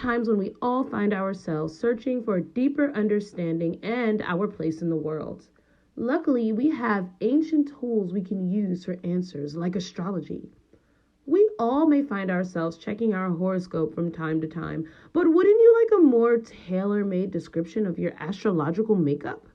times when we all find ourselves searching for a deeper understanding and our place in the world. Luckily, we have ancient tools we can use for answers like astrology. We all may find ourselves checking our horoscope from time to time, but wouldn't you like a more tailor-made description of your astrological makeup?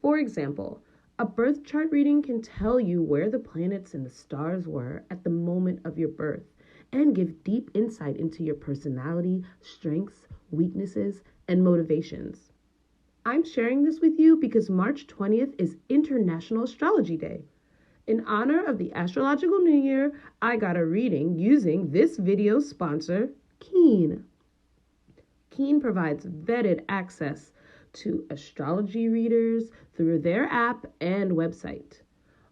For example, a birth chart reading can tell you where the planets and the stars were at the moment of your birth and give deep insight into your personality, strengths, weaknesses, and motivations. I'm sharing this with you because March 20th is International Astrology Day. In honor of the astrological new year, I got a reading using this video sponsor, Keen. Keen provides vetted access to astrology readers through their app and website.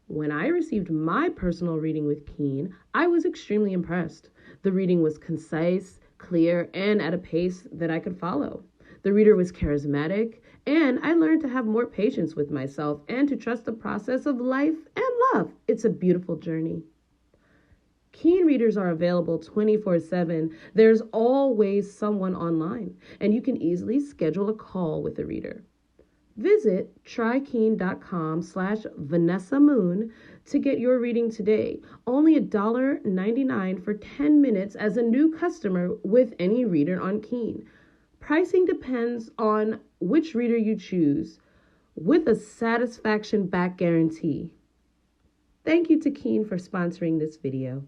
When I received my personal reading with Keen, I was extremely impressed. The reading was concise, clear, and at a pace that I could follow. The reader was charismatic, and I learned to have more patience with myself and to trust the process of life and love. It's a beautiful journey. Keen readers are available 24/7. There's always someone online, and you can easily schedule a call with a reader. Visit trykeen.com/vanessamoon to get your reading today. Only $1.99 for 10 minutes as a new customer with any reader on Keen. Pricing depends on which reader you choose, with a satisfaction back guarantee. Thank you to Keen for sponsoring this video.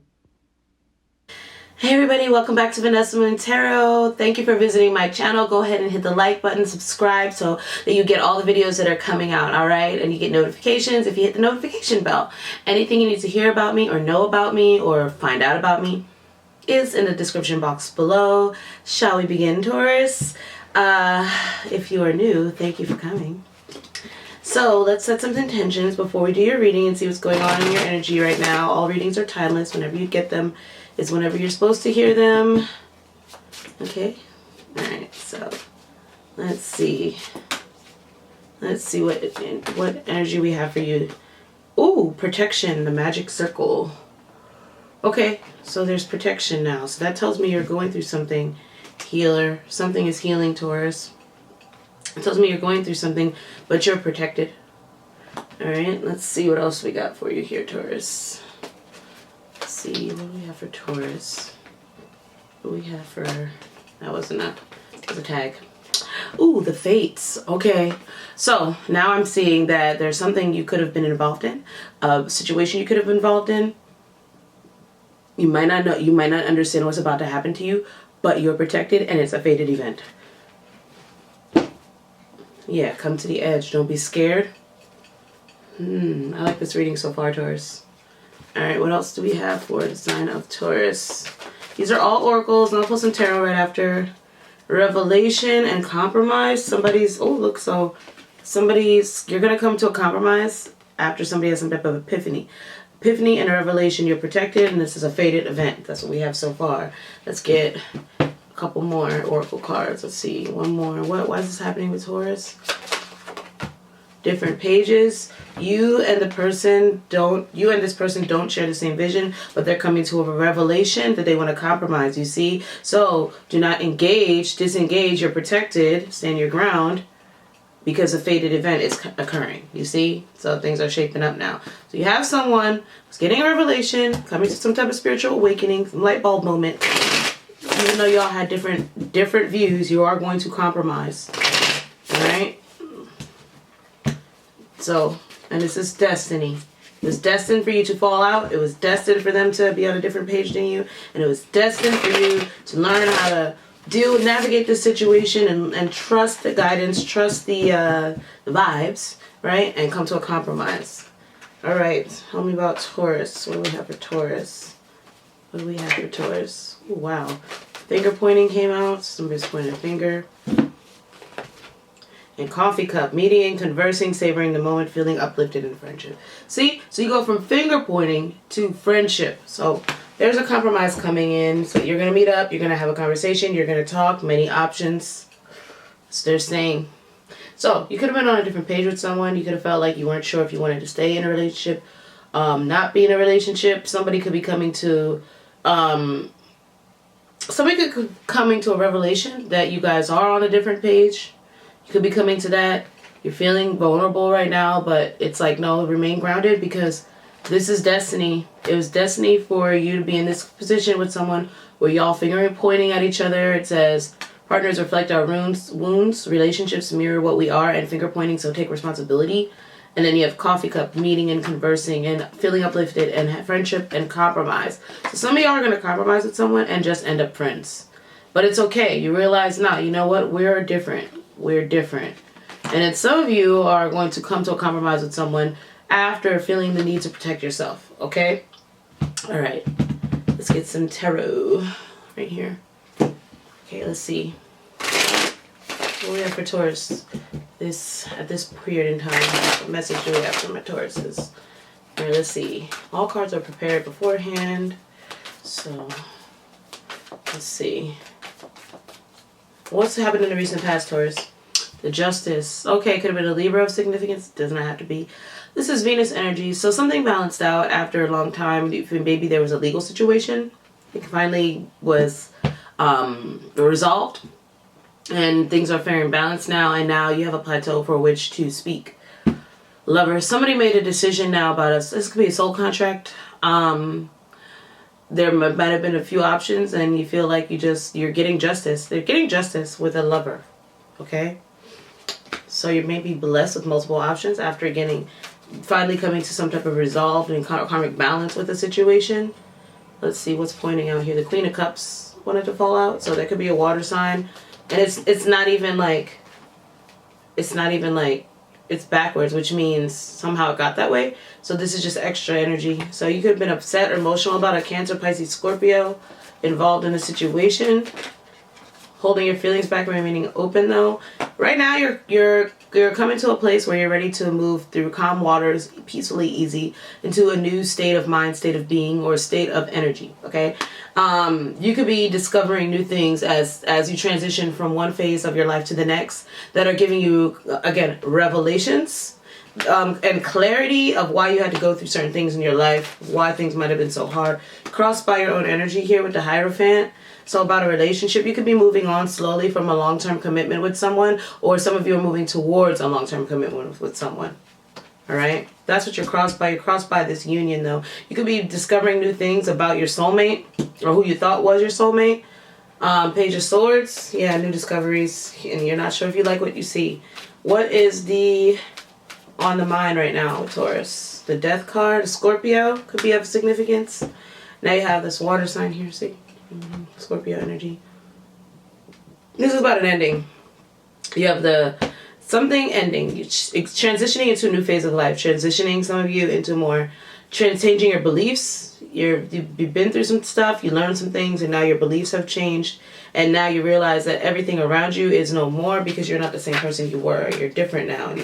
Hey everybody, welcome back to Vanessa Moon Tarot. Thank you for visiting my channel. Go ahead and hit the like button, subscribe so that you get all the videos that are coming out, all right? And you get notifications if you hit the notification bell. Anything you need to hear about me or know about me or find out about me is in the description box below. Shall we begin, Taurus? If you are new, thank you for coming. So let's set some intentions before we do your reading and see what's going on in your energy right now. All readings are timeless. Whenever you get them is whenever you're supposed to hear them. Okay? Alright, so let's see. Let's see what energy we have for you. Ooh, protection, the magic circle. Okay, so there's protection now. So that tells me you're going through something. Healer. Something is healing, Taurus. It tells me you're going through something, but you're protected. Alright, let's see what else we got for you here, Taurus. Let's see, what do we have for Taurus? What do we have for... That wasn't a... That was a tag. Ooh, the fates. Okay. So, now I'm seeing that there's something you could have been involved in. A situation you could have been involved in. You might not know, you might not understand what's about to happen to you, but you're protected and it's a fated event. Yeah, come to the edge. Don't be scared. I like this reading so far, Taurus. Alright, what else do we have for the sign of Taurus? These are all oracles, and I'll put some tarot right after. Revelation and compromise. Somebody's, oh look, so somebody's, you're going to come to a compromise after somebody has some type of epiphany. Epiphany and a revelation, you're protected, and this is a fated event. That's what we have so far. Let's get a couple more oracle cards. Let's see, one more. Why is this happening with Taurus? Different pages. You and this person don't share the same vision, but they're coming to a revelation that they want to compromise, you see? So do not engage, disengage, you're protected, stand your ground, because a fated event is occurring, you see? So things are shaping up now. So you have someone who's getting a revelation, coming to some type of spiritual awakening, some light bulb moment. Even though y'all had different views, you are going to compromise. Alright? So, and this is destiny. It was destined for you to fall out. It was destined for them to be on a different page than you. And it was destined for you to learn how to navigate this situation and trust the guidance, trust the vibes, right? And come to a compromise. Alright, tell me about Taurus. What do we have for Taurus? What do we have for Taurus? Ooh, wow. Finger pointing came out. Somebody's pointing a finger. And coffee cup, meeting, conversing, savoring the moment, feeling uplifted in friendship. See? So you go from finger pointing to friendship. So there's a compromise coming in. So you're going to meet up. You're going to have a conversation. You're going to talk. Many options. So they're saying. So you could have been on a different page with someone. You could have felt like you weren't sure if you wanted to stay in a relationship, not be in a relationship. Somebody could be coming to somebody could be coming to a revelation that you guys are on a different page. You could be coming to that. You're feeling vulnerable right now, but it's like, no, remain grounded, because this is destiny. It was destiny for you to be in this position with someone where y'all finger and pointing at each other. It says, partners reflect our wounds, relationships mirror what we are, and finger pointing, so take responsibility. And then you have coffee cup, meeting and conversing and feeling uplifted, and friendship and compromise. So some of y'all are going to compromise with someone and just end up friends. But it's okay. You realize, nah, you know what? We're different. We're different. And then some of you are going to come to a compromise with someone after feeling the need to protect yourself. Okay? All right. Let's get some tarot right here. Okay, let's see. What do we have for Taurus? At this period in time, what message do we have for my Tauruses? All right, let's see. All cards are prepared beforehand. So, let's see. What's happened in the recent past, Taurus? The Justice. Okay, could have been a Libra of significance. Does not have to be. This is Venus energy. So something balanced out after a long time. Maybe there was a legal situation. It finally was resolved. And things are fair and balanced now. And now you have a plateau for which to speak. Lover. Somebody made a decision now about us. This could be a soul contract. There might have been a few options, and you feel like you're getting justice. They're getting justice with a lover. Okay? So you may be blessed with multiple options after finally coming to some type of resolve and karmic balance with the situation. Let's see what's pointing out here. The Queen of Cups wanted to fall out, so that could be a water sign. And it's not even like it's backwards, which means somehow it got that way. So this is just extra energy. So you could have been upset or emotional about a Cancer, Pisces, Scorpio involved in a situation. Holding your feelings back, remaining open though. Right now you're coming to a place where you're ready to move through calm waters, peacefully, easy, into a new state of mind, state of being, or state of energy. Okay, you could be discovering new things as you transition from one phase of your life to the next that are giving you, again, revelations and clarity of why you had to go through certain things in your life, why things might have been so hard. Crossed by your own energy here with the Hierophant. So about a relationship, you could be moving on slowly from a long-term commitment with someone, or some of you are moving towards a long-term commitment with someone. All right? That's what you're crossed by. You're crossed by this union, though. You could be discovering new things about your soulmate, or who you thought was your soulmate. Page of Swords. Yeah, new discoveries, and you're not sure if you like what you see. What is on the mind right now with Taurus? The Death card, a Scorpio, could be of significance. Now you have this water sign here, see? Scorpio energy. This is about an ending. You have something ending. It's transitioning into a new phase of life. Transitioning, some of you, into more changing your beliefs. You've been through some stuff. You learned some things, and now your beliefs have changed. And now you realize that everything around you is no more, because you're not the same person you were. You're different now.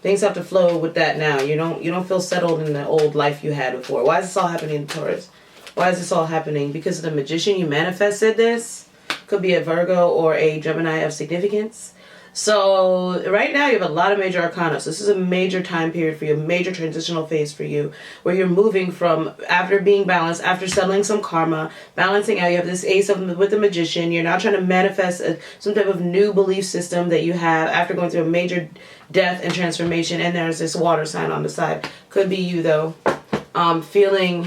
Things have to flow with that now. You don't feel settled in the old life you had before. Why is this all happening to Taurus? Why is this all happening? Because of the Magician, you manifested this. Could be a Virgo or a Gemini of significance. So right now you have a lot of major arcana. So this is a major time period for you, a major transitional phase for you, where you're moving from, after being balanced, after settling some karma, balancing out. You have this Ace with the Magician. You're now trying to manifest some type of new belief system that you have after going through a major death and transformation. And there's this water sign on the side. Could be you though, feeling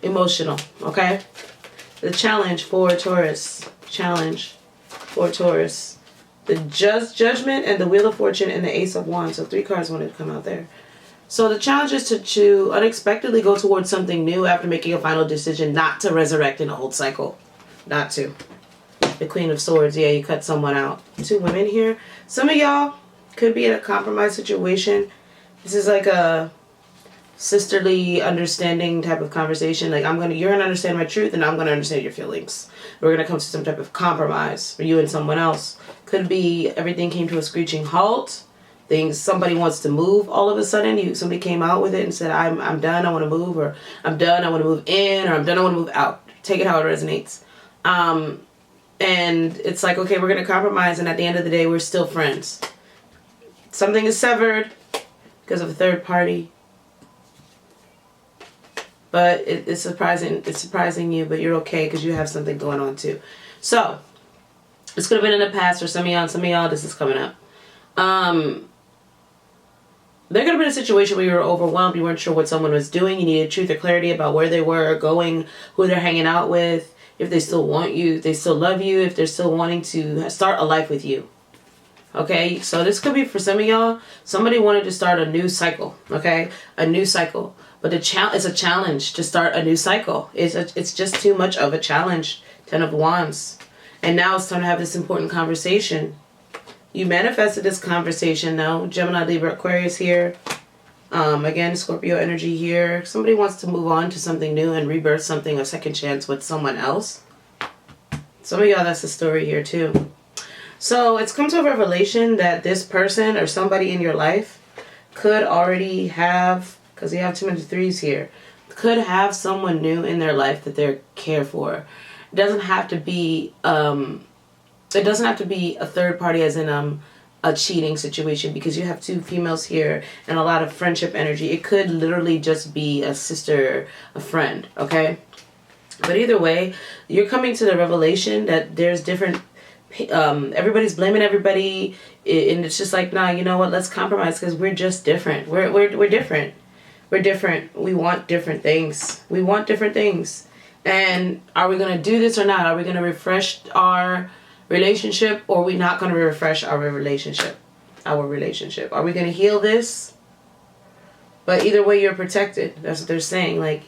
emotional. Okay, the challenge for Taurus. The Judgment and the Wheel of Fortune and the Ace of Wands. So 3 cards wanted to come out there. So the challenge is to unexpectedly go towards something new after making a final decision not to resurrect an old cycle. Not to. The Queen of Swords. Yeah, you cut someone out. 2 women here. Some of y'all could be in a compromised situation. This is like a sisterly understanding type of conversation. Like, you're gonna understand my truth, and I'm gonna understand your feelings. We're gonna come to some type of compromise for you and someone else. Could be everything came to a screeching halt. Somebody wants to move all of a sudden. Somebody came out with it and said, I'm done, I want to move, or I'm done, I want to move in, or I'm done, I want to move out. Take it how it resonates. And it's like, okay, we're gonna compromise, and at the end of the day, we're still friends. Something is severed because of a third party. But it's surprising. It's surprising you, but you're okay because you have something going on too. So this could have been in the past for some of y'all. And some of y'all, this is coming up. There could have been a situation where you were overwhelmed. You weren't sure what someone was doing. You needed truth or clarity about where they were going, who they're hanging out with, if they still want you, if they still love you, if they're still wanting to start a life with you. Okay, so this could be for some of y'all. Somebody wanted to start a new cycle. Okay, a new cycle. But it's a challenge to start a new cycle. It's just too much of a challenge. 10 of Wands. And now it's time to have this important conversation. You manifested this conversation now. Gemini, Libra, Aquarius here. Again, Scorpio energy here. Somebody wants to move on to something new and rebirth something, a second chance with someone else. Some of y'all, that's the story here too. So it's come to a revelation that this person or somebody in your life could already have, because you have too many threes here, could have someone new in their life that they're care for. It doesn't have to be a third party as in a cheating situation, because you have two females here and a lot of friendship energy. It could literally just be a sister, a friend, okay? But either way, you're coming to the revelation that there's different, everybody's blaming everybody, and it's just like, nah, you know what, let's compromise because we're just different. We're different. We're different. We want different things. We want different things. And are we going to do this or not? Are we going to refresh our relationship, or are we not going to refresh our relationship? Are we going to heal this? But either way, you're protected. That's what they're saying. Like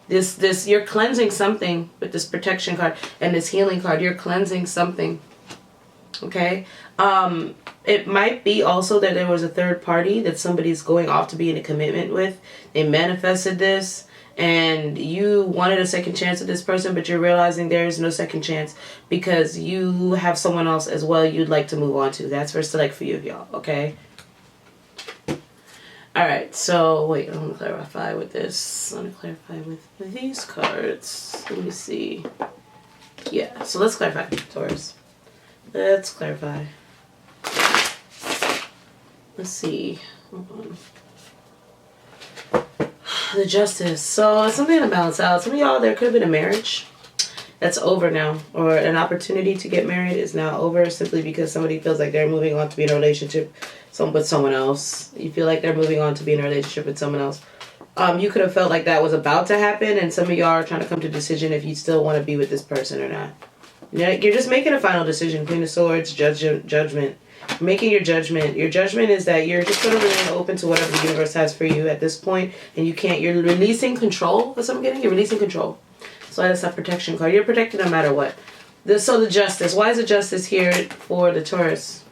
this, you're cleansing something with this protection card and this healing card. You're cleansing something. Okay. It might be also that there was a third party that somebody's going off to be in a commitment with. They manifested this. And you wanted a second chance with this person, but you're realizing there is no second chance because you have someone else as well you'd like to move on to. That's for select for you, y'all, okay? Alright, so wait, I want to clarify with this. I want to clarify with these cards. Let me see. Yeah, so let's clarify, Taurus. Let's clarify. Let's see. Hold on. The Justice. So it's something to balance out. Some of y'all, there could have been a marriage that's over now, or an opportunity to get married is now over simply because somebody feels like they're moving on to be in a relationship with someone else. You feel like they're moving on to be in a relationship with someone else. You could have felt like that was about to happen, and some of y'all are trying to come to a decision if you still want to be with this person or not. You're just making a final decision. Queen of Swords, judgment. Making your judgment. Your judgment is that you're just going to remain open to whatever the universe has for you at this point, and you're releasing control. That's what I'm getting. You're releasing control. So that's a protection card. You're protected no matter what. So the Justice. Why is the Justice here for the Taurus?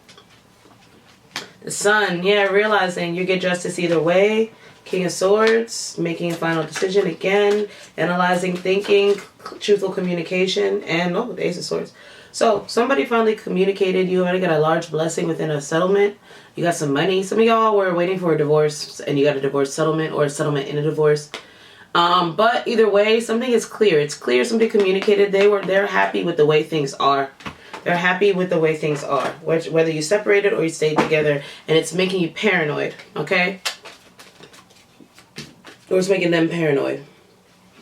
The Sun. Yeah, realizing you get justice either way. King of Swords. Making a final decision again. Analyzing, thinking, truthful communication, and the Ace of Swords. So somebody finally communicated. You already got a large blessing within a settlement. You got some money. Some of y'all were waiting for a divorce and you got a divorce settlement or a settlement in a divorce. But either way, something is clear. It's clear somebody communicated. They're happy with the way things are. They're happy with the way things are. Whether you separated or you stayed together, and it's making you paranoid, okay? Or it's making them paranoid.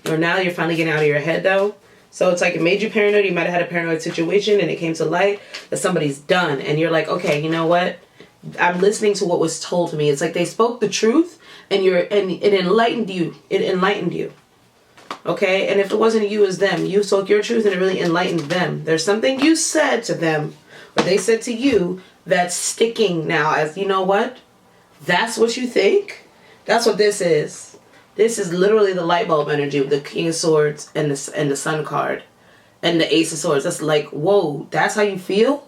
Or now you're finally getting out of your head though. So it's like it made you paranoid. You might have had a paranoid situation and it came to light that somebody's done. And you're like, okay, you know what? I'm listening to what was told to me. It's like they spoke the truth and it enlightened you. It enlightened you. Okay? And if it wasn't you, it was them. You spoke your truth and it really enlightened them. There's something you said to them or they said to you that's sticking now as, you know what? That's what you think? That's what this is. This is literally the light bulb energy with the King of Swords and the Sun card and the Ace of Swords. That's like, whoa, that's how you feel?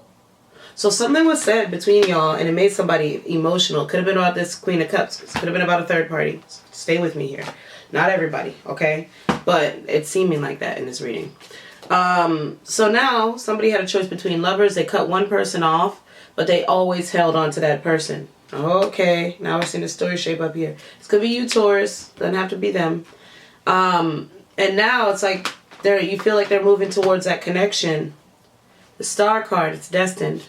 So something was said between y'all and it made somebody emotional. Could have been about this Queen of Cups. Could have been about a third party. Stay with me here. Not everybody, okay? But it's seeming like that in this reading. So now somebody had a choice between lovers. They cut one person off, but they always held on to that person. Okay, now we're seeing the story shape up here. This could be you, Taurus. Doesn't have to be them. And now it's like you feel like they're moving towards that connection. The Star card, it's destined.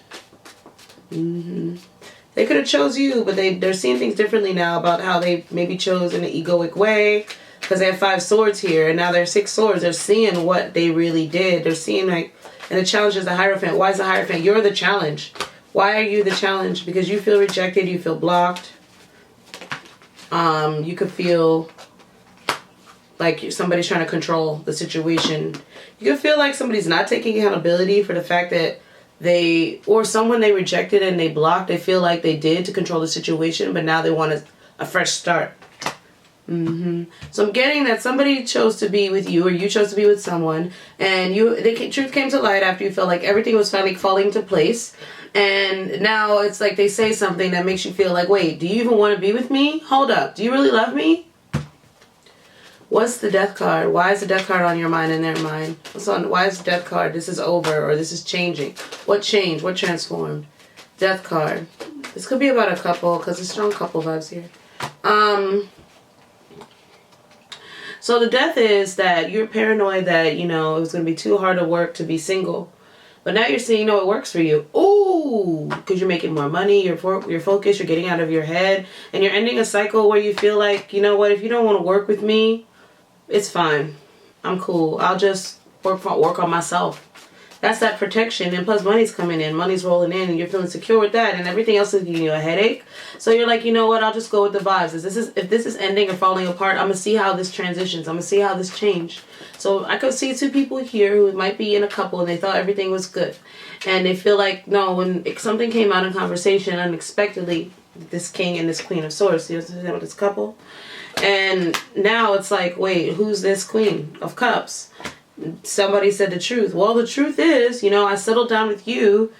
They could have chose you, but they're seeing things differently now about how they maybe chose in an egoic way. Because they have 5 swords here, and now they're 6 swords. They're seeing what they really did. They're seeing, like, and the challenge is the Hierophant. Why is the Hierophant? You're the challenge. Why are you the challenge? Because you feel rejected. You feel blocked. You could feel like somebody's trying to control the situation. You could feel like somebody's not taking accountability for the fact that or someone they rejected and they blocked, they feel like they did to control the situation, but now they want a fresh start. So I'm getting that somebody chose to be with you, or you chose to be with someone, and truth came to light after you felt like everything was finally falling into place. And now it's like they say something that makes you feel like, wait, do you even want to be with me? Hold up. Do you really love me? What's the Death card? Why is the Death card on your mind and their mind? Why is the Death card? This is over, or this is changing. What changed? What transformed? Death card. This could be about a couple, because there's strong couple vibes here. So the Death is that you're paranoid that, it was going to be too hard to work to be single. But now you're seeing, it works for you. Ooh, because you're making more money, you're focused, you're getting out of your head, and you're ending a cycle where you feel like, you know what, if you don't want to work with me, it's fine. I'm cool. I'll just work on myself. That's that protection. And plus money's coming in. Money's rolling in. And you're feeling secure with that. And everything else is giving you a headache. So you're like, you know what? I'll just go with the vibes. If this is ending or falling apart, I'm going to see how this transitions. I'm going to see how this changed. So I could see 2 people here who might be in a couple and they thought everything was good. And they feel like, no, when something came out in conversation unexpectedly, this King and this Queen of Swords, you know, with this couple. And now it's like, wait, who's this Queen of Cups? Somebody said the truth. Well, the truth is, I settled down with you,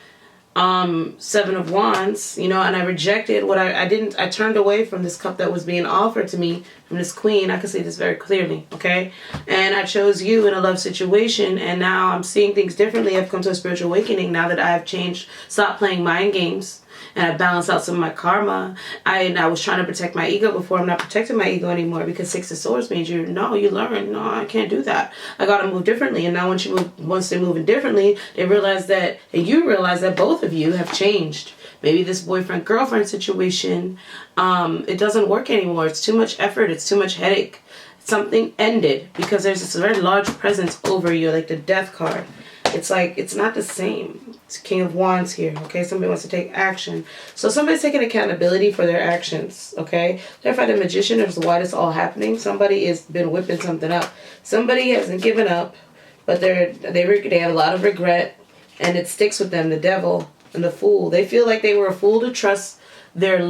7 of Wands, and I rejected what I turned away from this cup that was being offered to me from this Queen. I can see this very clearly, okay? And I chose you in a love situation, and now I'm seeing things differently. I've come to a spiritual awakening now that I have changed, stopped playing mind games, and I balanced out some of my karma. I was trying to protect my ego before. I'm not protecting my ego anymore, because 6 of Swords means you learn. No, I can't do that. I got to move differently. And now once they're moving differently, they realize that, and you realize that both of you have changed. Maybe this boyfriend-girlfriend situation, it doesn't work anymore. It's too much effort. It's too much headache. Something ended because there's this very large presence over you, like the Death card. It's like, it's not the same. It's King of Wands here, okay? Somebody wants to take action. So somebody's taking accountability for their actions, okay? Therefore, the Magician is why this all happening. Somebody has been whipping something up. Somebody hasn't given up, but they have a lot of regret, and it sticks with them, the Devil and the Fool. They feel like they were a fool to trust their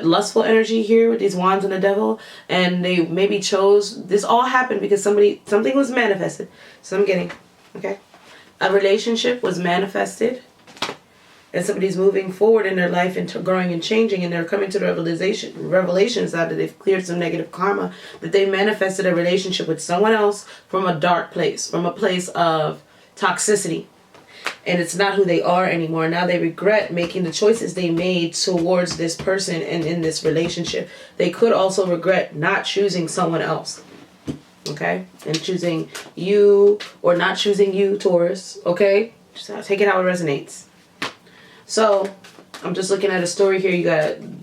lustful energy here with these Wands and the Devil, and they maybe chose, this all happened because something was manifested. So I'm getting, okay? A relationship was manifested, and somebody's moving forward in their life and growing and changing, and they're coming to the revelations after they've cleared some negative karma, that they manifested a relationship with someone else from a dark place, from a place of toxicity. And it's not who they are anymore. Now they regret making the choices they made towards this person and in this relationship. They could also regret not choosing someone else. Okay? And choosing you or not choosing you, Taurus. Okay? Just take it how it resonates. So, I'm just looking at a story here. You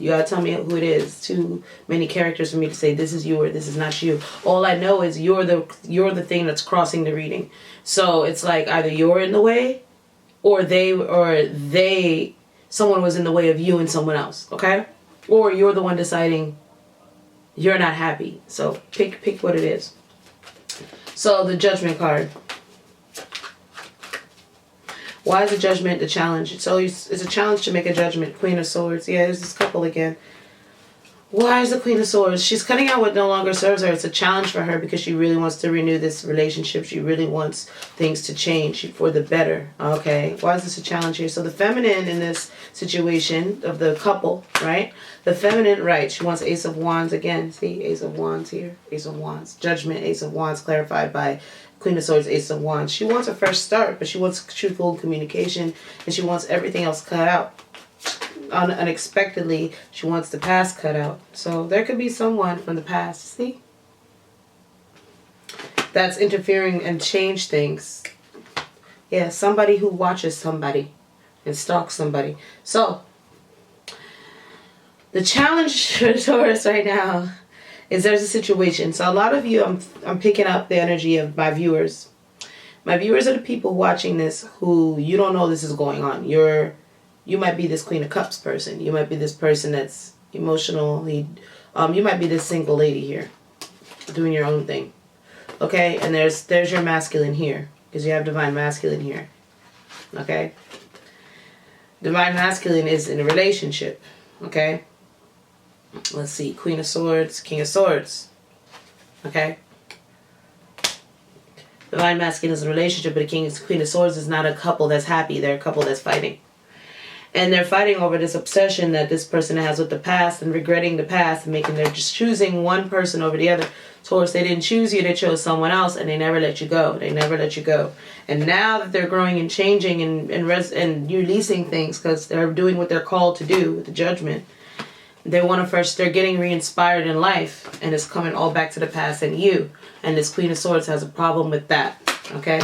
gotta tell me who it is. Too many characters for me to say this is you or this is not you. All I know is you're the thing that's crossing the reading. So it's like either you're in the way, or someone was in the way of you and someone else. Okay? Or you're the one deciding you're not happy. So pick what it is. So the Judgment card. Why is the Judgment the challenge? So it's a challenge to make a judgment. Queen of Swords. Yeah, there's this couple again. Why is the Queen of Swords? She's cutting out what no longer serves her. It's a challenge for her because she really wants to renew this relationship. She really wants things to change for the better. Okay. Why is this a challenge here? So the feminine in this situation of the couple, right? The feminine, right? She wants Ace of Wands again. See? Ace of Wands here. Ace of Wands. Judgment, Ace of Wands clarified by Queen of Swords, Ace of Wands. She wants a fresh start, but she wants truthful communication, and she wants everything else cut out. Unexpectedly, she wants the past cut out. So there could be someone from the past, see? That's interfering and change things. Yeah, somebody who watches somebody and stalks somebody. So, the challenge for Taurus right now is there's a situation. So a lot of you, I'm picking up the energy of my viewers. My viewers are the people watching this who you don't know this is going on. You might be this Queen of Cups person. You might be this person that's emotionally, you might be this single lady here doing your own thing. Okay? And there's your masculine here because you have divine masculine here. Okay? Divine masculine is in a relationship. Okay? Let's see. Queen of Swords, King of Swords. Okay? Divine masculine is a relationship, but Queen of Swords is not a couple that's happy. They're a couple that's fighting. And they're fighting over this obsession that this person has with the past and regretting the past and they're just choosing one person over the other. Taurus, they didn't choose you, they chose someone else and they never let you go. They never let you go. And now that they're growing and changing and releasing things because they're doing what they're called to do with the judgment, they're getting re-inspired in life and it's coming all back to the past and you. And this Queen of Swords has a problem with that. Okay?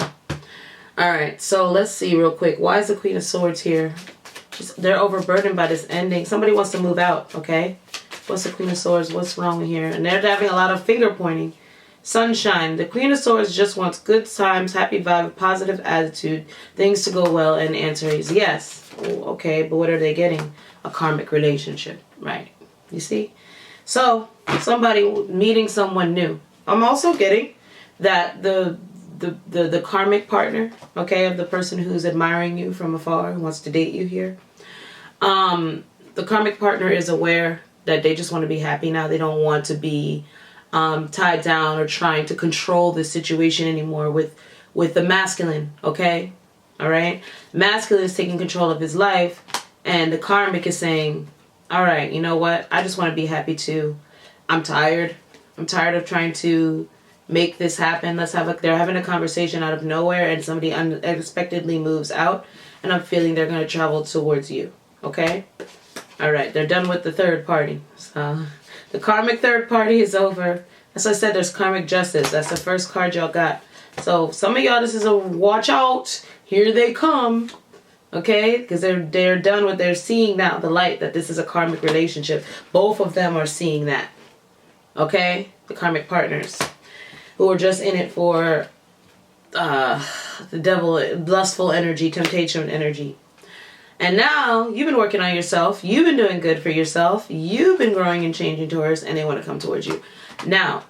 Alright, so let's see real quick. Why is the Queen of Swords here? They're overburdened by this ending. Somebody wants to move out, okay? What's the Queen of Swords? What's wrong here? And they're having a lot of finger pointing. Sunshine. The Queen of Swords just wants good times, happy vibe, positive attitude, things to go well, and answer is yes. Okay, but what are they getting? A karmic relationship, right? You see? So, somebody meeting someone new. I'm also getting that the karmic partner, okay, of the person who's admiring you from afar, who wants to date you here. The karmic partner is aware that they just want to be happy now. They don't want to be tied down or trying to control the situation anymore with the masculine, okay? All right? Masculine is taking control of his life, and the karmic is saying, all right, you know what? I just want to be happy too. I'm tired. I'm tired of trying to make this happen. They're having a conversation out of nowhere and somebody unexpectedly moves out and I'm feeling they're going to travel towards you. Okay? All right. They're done with the third party. So the karmic third party is over. As I said, there's karmic justice. That's the first card y'all got. So some of y'all, this is a watch out. Here they come. Okay? Because they're done with, they're seeing now the light that this is a karmic relationship. Both of them are seeing that. Okay? The karmic partners who are just in it for the devil, lustful energy, temptation energy. And now you've been working on yourself. You've been doing good for yourself. You've been growing and changing Taurus, and they want to come towards you. Now,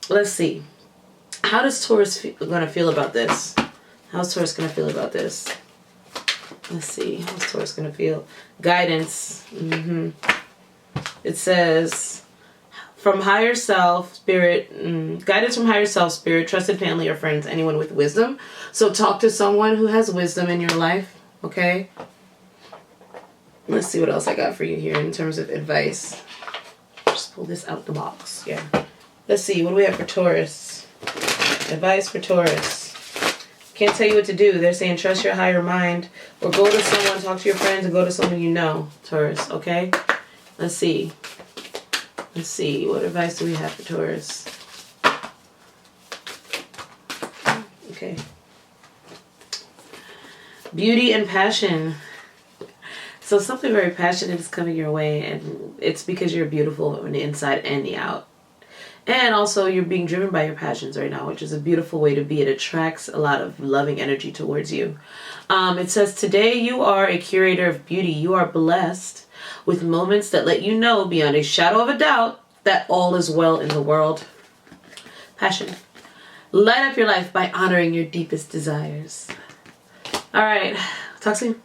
let's see. How does Taurus going to feel about this? How's Taurus going to feel about this? Let's see. How's Taurus going to feel? Guidance. It says, from higher self, spirit, guidance from higher self, spirit, trusted family or friends, anyone with wisdom. So talk to someone who has wisdom in your life, okay? Let's see what else I got for you here in terms of advice. Just pull this out the box, yeah. Let's see, what do we have for Taurus? Advice for Taurus. Can't tell you what to do. They're saying trust your higher mind or go to someone, talk to your friends, and go to someone you know, Taurus, okay? Let's see. Let's see, what advice do we have for Taurus? Okay. Beauty and passion. So something very passionate is coming your way, and it's because you're beautiful on the inside and the out. And also you're being driven by your passions right now, which is a beautiful way to be. It attracts a lot of loving energy towards you. It says, today you are a curator of beauty. You are blessed with moments that let you know beyond a shadow of a doubt that all is well in the world. Passion. Light up your life by honoring your deepest desires. All right. Talk soon.